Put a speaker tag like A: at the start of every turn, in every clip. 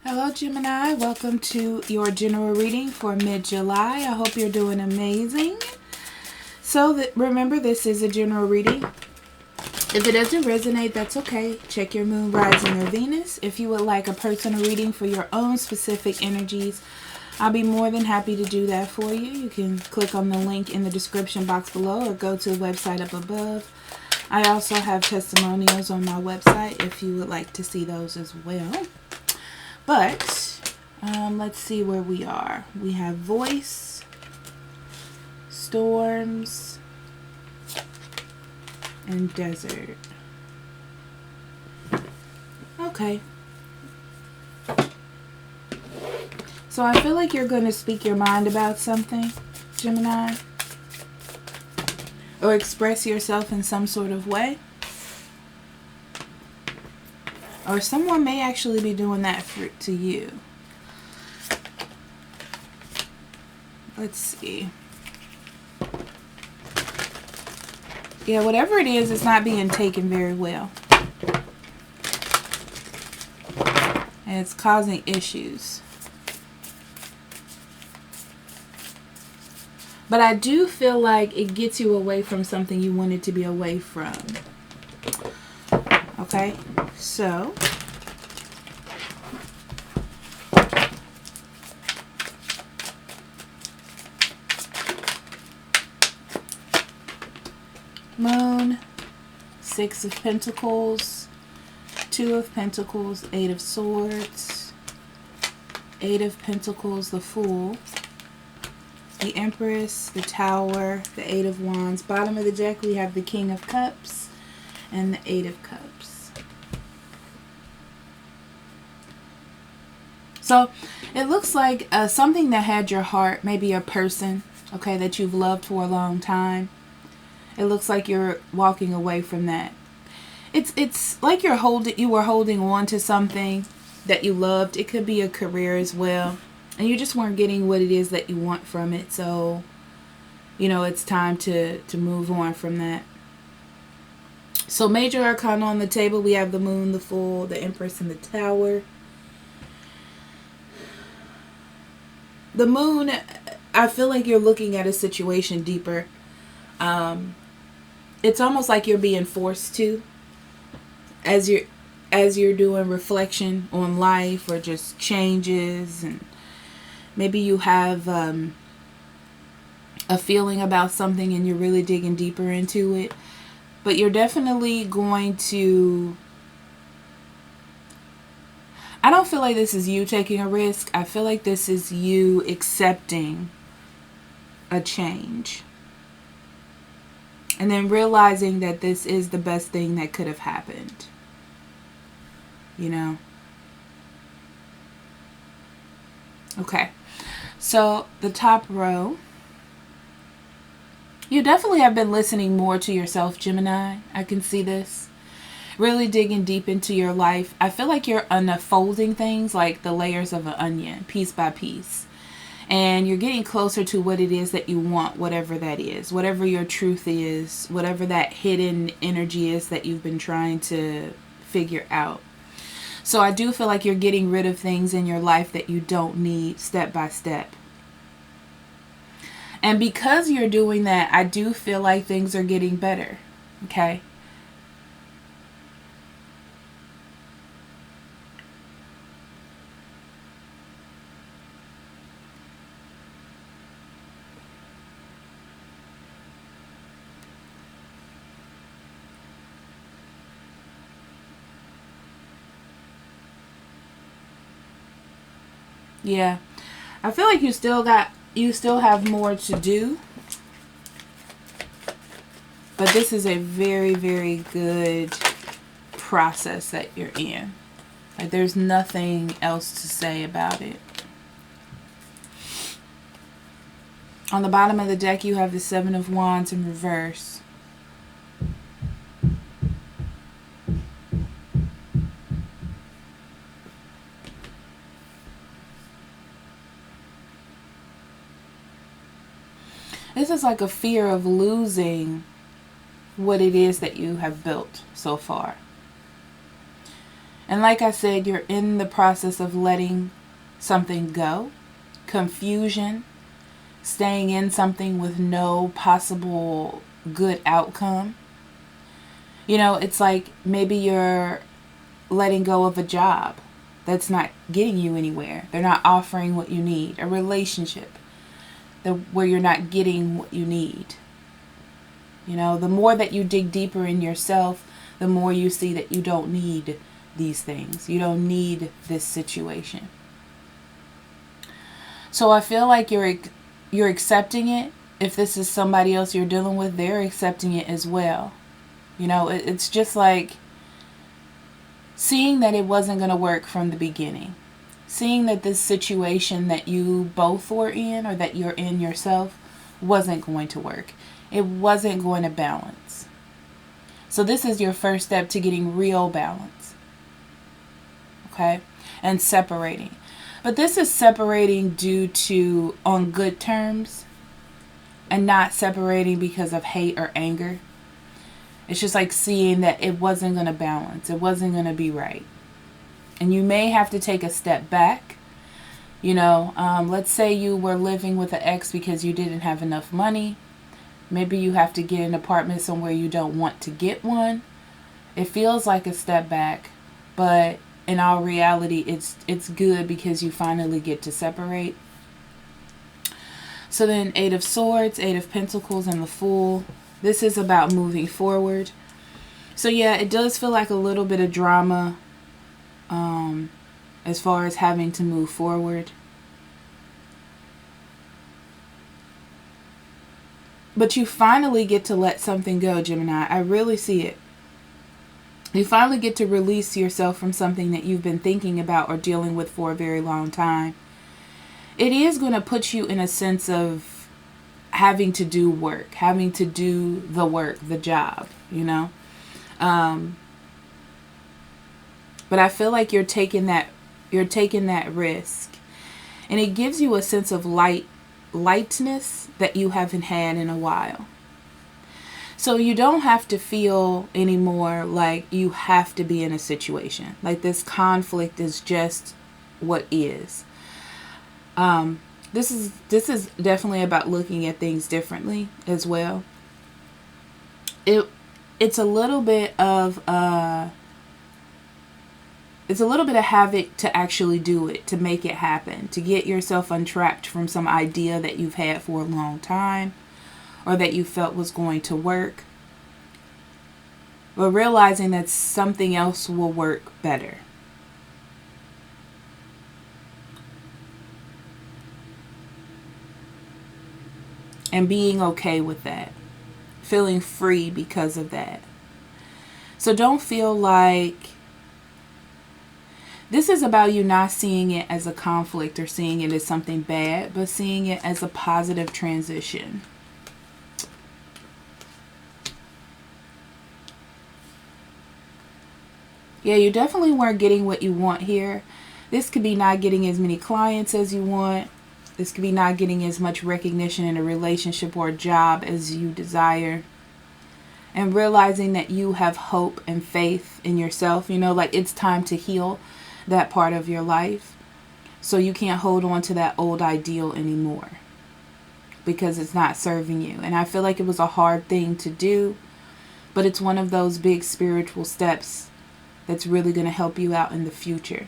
A: Hello Gemini, welcome to your general reading for mid-July. I hope you're doing amazing. So remember, this is a general reading. If it doesn't resonate, that's okay. Check your moon, rising, or Venus. If you would like a personal reading for your own specific energies, I'll be more than happy to do that for you. You can click on the link in the description box below or go to the website up above. I also have testimonials on my website if you would like to see those as well. But let's see where we are. We have voice, storms, and desert. Okay. So I feel like you're going to speak your mind about something, Gemini, or express yourself in some sort of way. Or someone may actually be doing that to you. Let's see. Yeah, whatever it is, it's not being taken very well. And it's causing issues. But I do feel like it gets you away from something you wanted to be away from. Okay? So, Moon, Six of Pentacles, Two of Pentacles, Eight of Swords, Eight of Pentacles, the Fool, the Empress, the Tower, the Eight of Wands. Bottom of the deck, we have the King of Cups and the Eight of Cups. So it looks like something that had your heart, maybe a person, okay, that you've loved for a long time. It looks like you're walking away from that. It's like you were holding on to something that you loved. It could be a career as well. And you just weren't getting what it is that you want from it. So, you know, it's time to move on from that. So major arcana on the table, we have the Moon, the Fool, the Empress, and the Tower. The Moon, I feel like you're looking at a situation deeper. It's almost like you're being forced to, as you're doing reflection on life or just changes, and maybe you have a feeling about something and you're really digging deeper into it. But you're definitely going to... I don't feel like this is you taking a risk. I feel like this is you accepting a change. And then realizing that this is the best thing that could have happened. You know? Okay. So, the top row. You definitely have been listening more to yourself, Gemini. I can see this. Really digging deep into your life. I feel like you're unfolding things like the layers of an onion, piece by piece. And you're getting closer to what it is that you want, whatever that is. Whatever your truth is. Whatever that hidden energy is that you've been trying to figure out. So I do feel like you're getting rid of things in your life that you don't need, step by step. And because you're doing that, I do feel like things are getting better. Okay? Yeah, I feel like you still have more to do, but this is a very, very good process that you're in. Like, there's nothing else to say about it. On the bottom of the deck, you have the Seven of Wands in reverse. This is like a fear of losing what it is that you have built so far. And like I said, you're in the process of letting something go. Confusion, staying in something with no possible good outcome. You know, it's like maybe you're letting go of a job that's not getting you anywhere. They're not offering what you need. A relationship where you're not getting what you need. You know, the more that you dig deeper in yourself, the more you see that you don't need these things. You don't need this situation. So I feel like you're accepting it. If this is somebody else you're dealing with, they're accepting it as well. You know, it's just like seeing that it wasn't going to work from the beginning. Seeing that this situation that you both were in, or that you're in yourself, wasn't going to work. It wasn't going to balance. So this is your first step to getting real balance. Okay? And separating. But this is separating due to on good terms, and not separating because of hate or anger. It's just like seeing that it wasn't going to balance. It wasn't going to be right. And you may have to take a step back. You know, let's say you were living with an ex because you didn't have enough money. Maybe you have to get an apartment somewhere you don't want to get one. It feels like a step back, but in all reality, it's good because you finally get to separate. So then 8 of Swords, 8 of Pentacles, and the Fool. This is about moving forward. So yeah, it does feel like a little bit of drama as far as having to move forward. But you finally get to let something go, Gemini. I really see it. You finally get to release yourself from something that you've been thinking about or dealing with for a very long time. It is going to put you in a sense of having to do work, having to do the work, the job, you know. But I feel like you're taking that risk, and it gives you a sense of lightness that you haven't had in a while. So you don't have to feel anymore like you have to be in a situation. Like this conflict is just what is. This is definitely about looking at things differently as well. It's a little bit of havoc to actually do it, to make it happen, to get yourself untrapped from some idea that you've had for a long time or that you felt was going to work. But realizing that something else will work better. And being okay with that. Feeling free because of that. So don't feel like this is about you not seeing it as a conflict or seeing it as something bad, but seeing it as a positive transition. Yeah, you definitely weren't getting what you want here. This could be not getting as many clients as you want. This could be not getting as much recognition in a relationship or a job as you desire. And realizing that you have hope and faith in yourself. You know, like it's time to heal that part of your life. So you can't hold on to that old ideal anymore. Because it's not serving you. And I feel like it was a hard thing to do. But it's one of those big spiritual steps that's really going to help you out in the future.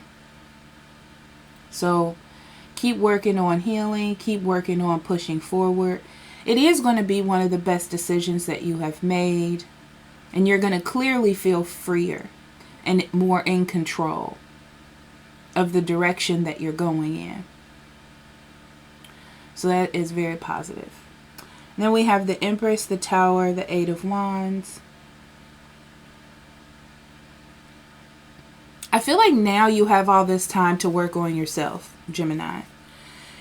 A: So keep working on healing. Keep working on pushing forward. It is going to be one of the best decisions that you have made. And you're going to clearly feel freer and more in control of the direction that you're going in. So that is very positive. Then we have the Empress, the Tower, the 8 of Wands. I feel like now you have all this time to work on yourself, Gemini,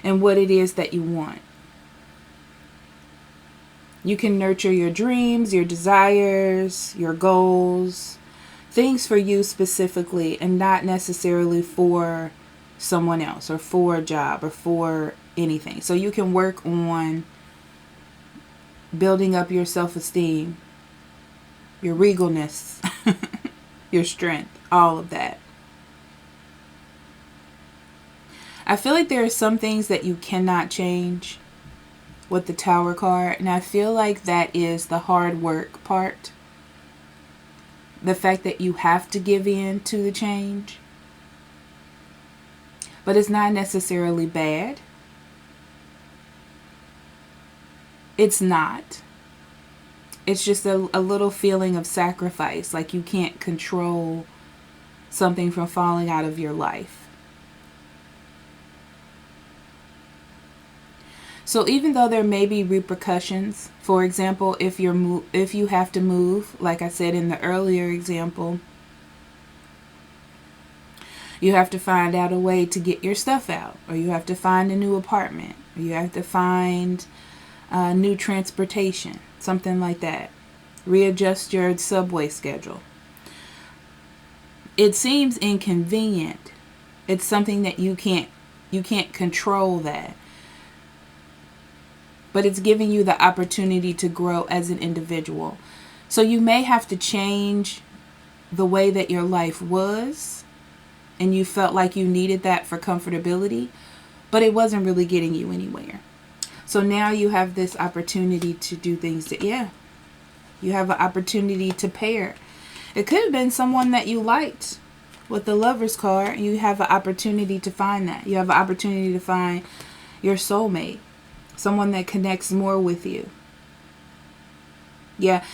A: and what it is that you want. You can nurture your dreams, your desires, your goals, things for you specifically, and not necessarily for someone else or for a job or for anything. So you can work on building up your self-esteem, your regalness, your strength, all of that. I feel like there are some things that you cannot change with the Tower card. And I feel like that is the hard work part. The fact that you have to give in to the change. But it's not necessarily bad. It's not. It's just a little feeling of sacrifice. Like you can't control something from falling out of your life. So even though there may be repercussions, for example, if you have to move, like I said in the earlier example, you have to find out a way to get your stuff out, or you have to find a new apartment, or you have to find new transportation, something like that. Readjust your subway schedule. It seems inconvenient. It's something that you can't control that. But it's giving you the opportunity to grow as an individual. So you may have to change the way that your life was, and you felt like you needed that for comfortability, but it wasn't really getting you anywhere. So now you have this opportunity to do things that, you have an opportunity to pair. It could have been someone that you liked with the Lover's card, and you have an opportunity to find that. You have an opportunity to find your soulmate. Someone that connects more with you. Yeah.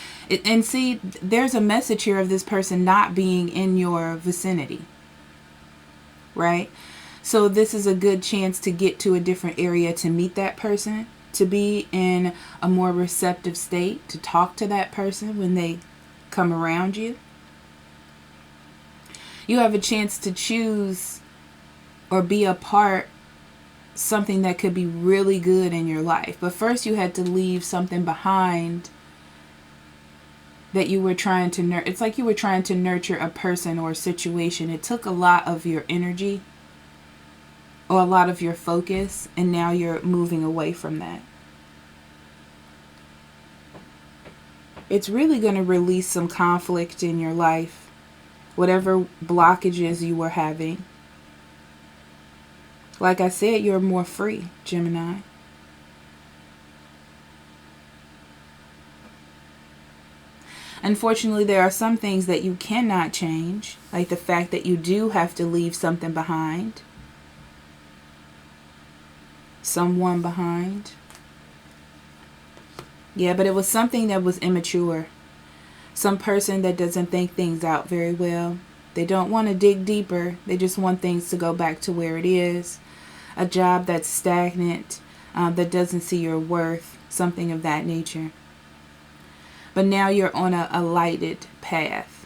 A: And see, there's a message here of this person not being in your vicinity. Right? So this is a good chance to get to a different area to meet that person. To be in a more receptive state. To talk to that person when they come around you. You have a chance to choose or be a part something that could be really good in your life. But first you had to leave something behind that you were trying to nurture. It's like you were trying to nurture a person or a situation. It took a lot of your energy or a lot of your focus, and now you're moving away from that. It's really going to release some conflict in your life. Whatever blockages you were having. Like I said, you're more free, Gemini. Unfortunately, there are some things that you cannot change, like the fact that you do have to leave something behind. Someone behind. Yeah, but it was something that was immature. Some person that doesn't think things out very well. They don't want to dig deeper. They just want things to go back to where it is. A job that's stagnant, that doesn't see your worth, something of that nature. But now you're on a lighted path.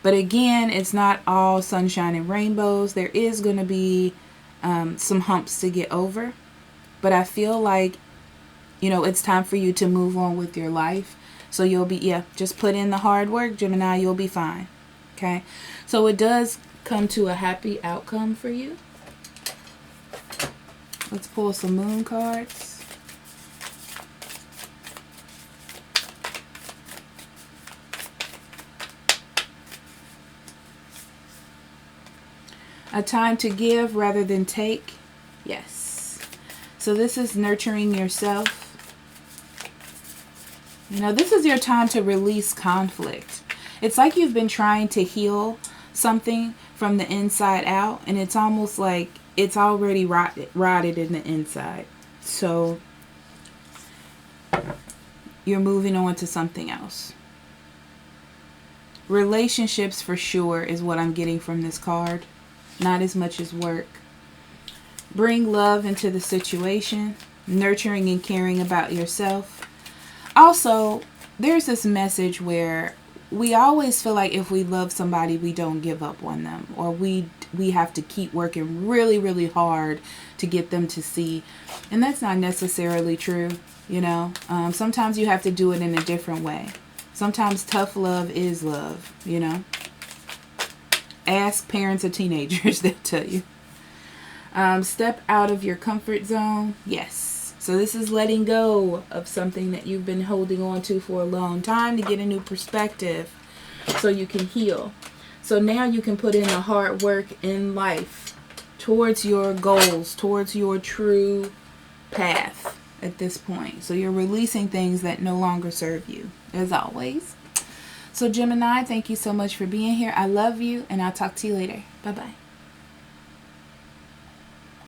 A: But again, it's not all sunshine and rainbows. There is going to be some humps to get over. But I feel like, it's time for you to move on with your life. So you'll be, just put in the hard work, Gemini, you'll be fine. Okay? So it does come to a happy outcome for you. Let's pull some moon cards. A time to give rather than take. Yes. So this is nurturing yourself. This is your time to release conflict. It's like you've been trying to heal something from the inside out, and it's almost like it's already rotted in the inside. So you're moving on to something else. Relationships for sure is what I'm getting from this card. Not as much as work. Bring love into the situation. Nurturing and caring about yourself. Also, there's this message where we always feel like if we love somebody, we don't give up on them. Or we have to keep working really, really hard to get them to see. And that's not necessarily true, Sometimes you have to do it in a different way. Sometimes tough love is love, Ask parents of teenagers, they'll tell you. Step out of your comfort zone. Yes. So this is letting go of something that you've been holding on to for a long time to get a new perspective so you can heal. So now you can put in the hard work in life towards your goals, towards your true path at this point. So you're releasing things that no longer serve you, as always. So Gemini, thank you so much for being here. I love you, and I'll talk to you later. Bye-bye.